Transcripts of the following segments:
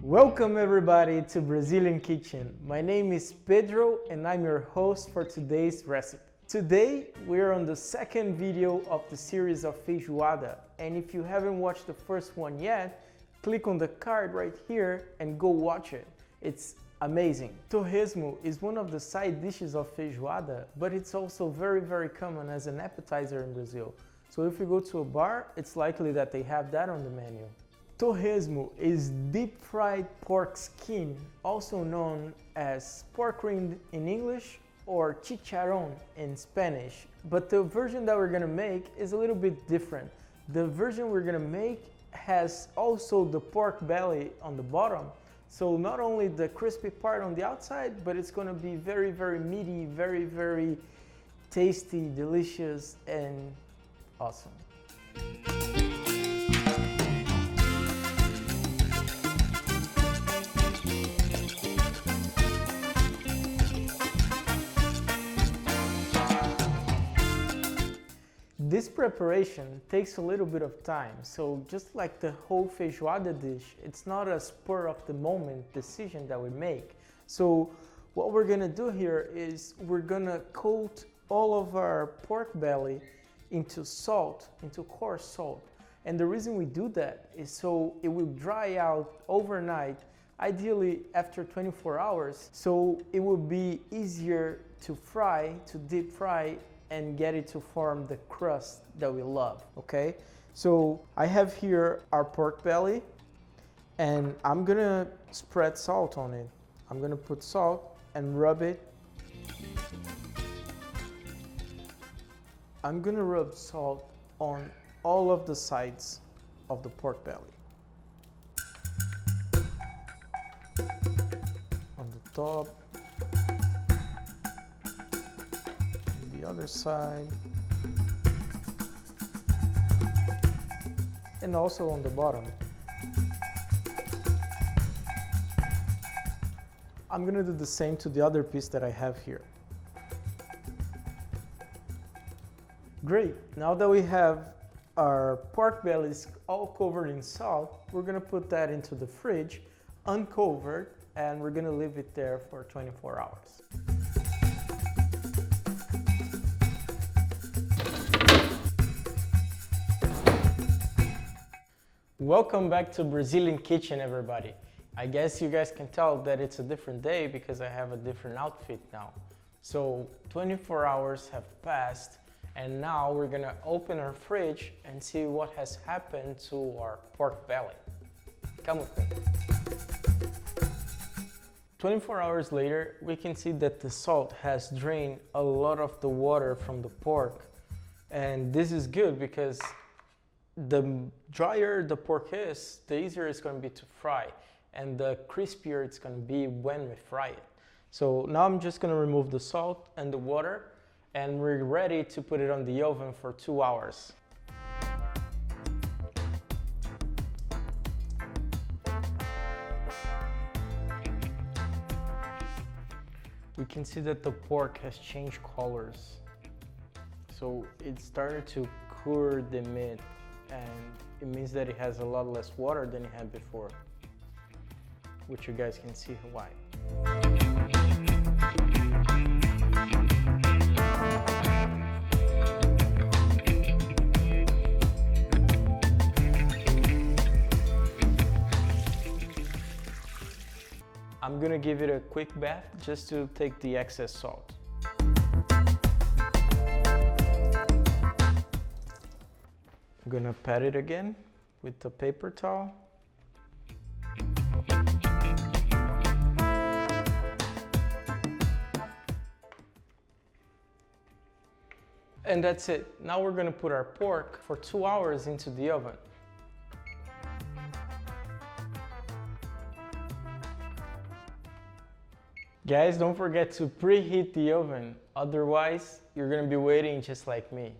Welcome everybody to Brazilian Kitchen. My name is Pedro and I'm your host for today's recipe. Today we're on the second video of the series of Feijoada, and if you haven't watched the first one yet, click on the card right here and go watch it. It's amazing. Torresmo is one of the side dishes of Feijoada, but it's also very common as an appetizer in Brazil. So if you go to a bar, it's likely that they have that on the menu. Torresmo is deep-fried pork skin, also known as pork rind in English or chicharrón in Spanish. But the version that we're gonna make is a little bit different. The version we're gonna make has also the pork belly on the bottom. So not only the crispy part on the outside, but it's gonna be very meaty, very tasty, delicious, and awesome. This preparation takes a little bit of time, so just like the whole feijoada dish, it's not a spur of the moment decision that we make. So what we're gonna do here is we're gonna coat all of our pork belly into salt, into coarse salt. And the reason we do that is so it will dry out overnight, ideally after 24 hours, so it will be easier to fry, to deep fry, and get it to form the crust that we love, okay? So I have here our pork belly, and I'm gonna spread salt on it. I'm gonna put salt and rub it. I'm gonna rub salt on all of the sides of the pork belly. On the top, other side, and also on the bottom. I'm gonna do the same to the other piece that I have here. Great, now that we have our pork bellies all covered in salt, we're gonna put that into the fridge, uncovered, and we're gonna leave it there for 24 hours. Welcome back to Brazilian Kitchen, everybody. I guess you guys can tell that it's a different day because I have a different outfit now. So 24 hours have passed, and now we're gonna open our fridge and see what has happened to our pork belly. Come with me. 24 hours later, we can see that the salt has drained a lot of the water from the pork. And this is good because the drier the pork is, the easier it's going to be to fry, and the crispier it's going to be when we fry it. So now I'm just going to remove the salt and the water, and we're ready to put it on the oven for 2 hours. We can see that the pork has changed colors. So it started to cure the meat, and it means that it has a lot less water than it had before, which you guys can see why. I'm gonna give it a quick bath just to take the excess salt. I'm gonna pat it again with the paper towel. And that's it. Now we're gonna put our pork for 2 hours into the oven. Guys, don't forget to preheat the oven. Otherwise, you're gonna be waiting just like me.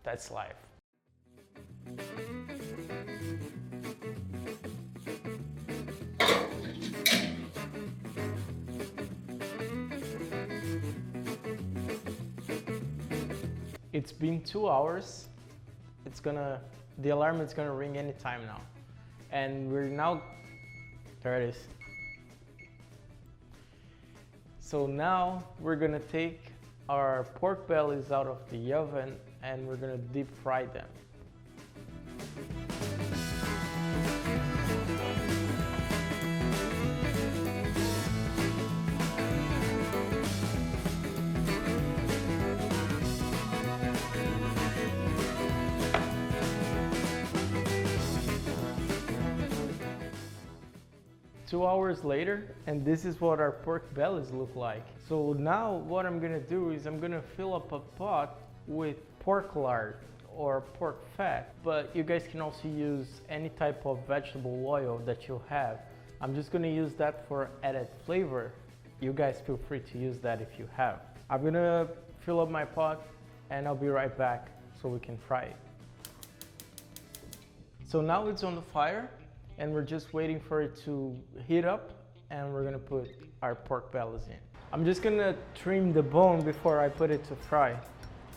That's life. It's been 2 hours. The alarm is gonna ring anytime now. And we're now There it is. So now we're gonna take our pork bellies out of the oven and we're gonna deep fry them. 2 hours later, and this is what our pork bellies look like. So now what I'm gonna do is I'm gonna fill up a pot with pork lard or pork fat, but you guys can also use any type of vegetable oil that you have. I'm just gonna use that for added flavor. You guys feel free to use that if you have. I'm gonna fill up my pot and I'll be right back so we can fry it. So now it's on the fire and we're just waiting for it to heat up and we're gonna put our pork bellies in. I'm just gonna trim the bone before I put it to fry.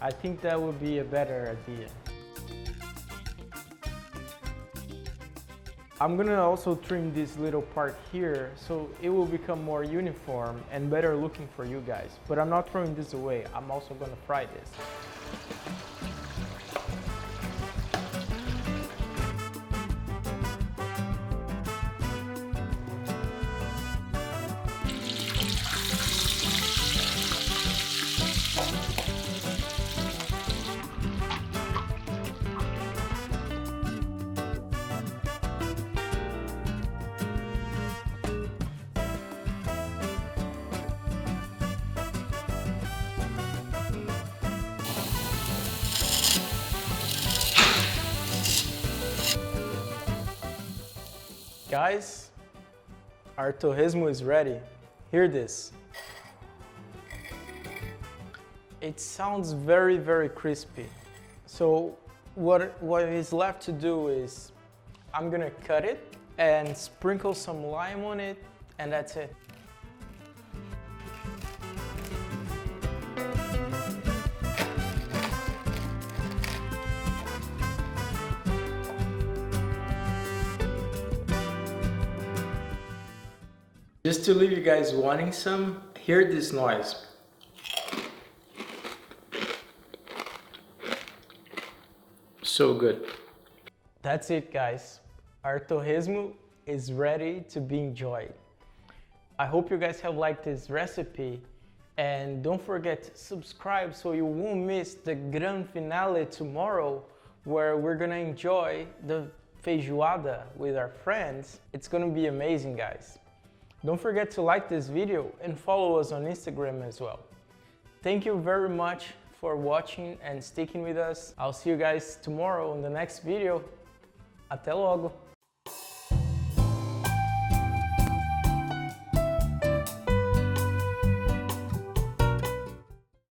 I think that would be a better idea. I'm gonna also trim this little part here so it will become more uniform and better looking for you guys. But I'm not throwing this away, I'm also gonna fry this. Guys, our torresmo is ready. Hear this. It sounds very, very crispy. So what is left to do is I'm gonna cut it and sprinkle some lime on it, and that's it. Just to leave you guys wanting some, hear this noise. So good. That's it, guys. Our torresmo is ready to be enjoyed. I hope you guys have liked this recipe, and don't forget to subscribe so you won't miss the grand finale tomorrow, where we're gonna enjoy the feijoada with our friends. It's gonna be amazing, guys. Don't forget to like this video and follow us on Instagram as well. Thank you very much for watching and sticking with us. I'll see you guys tomorrow in the next video. Até logo!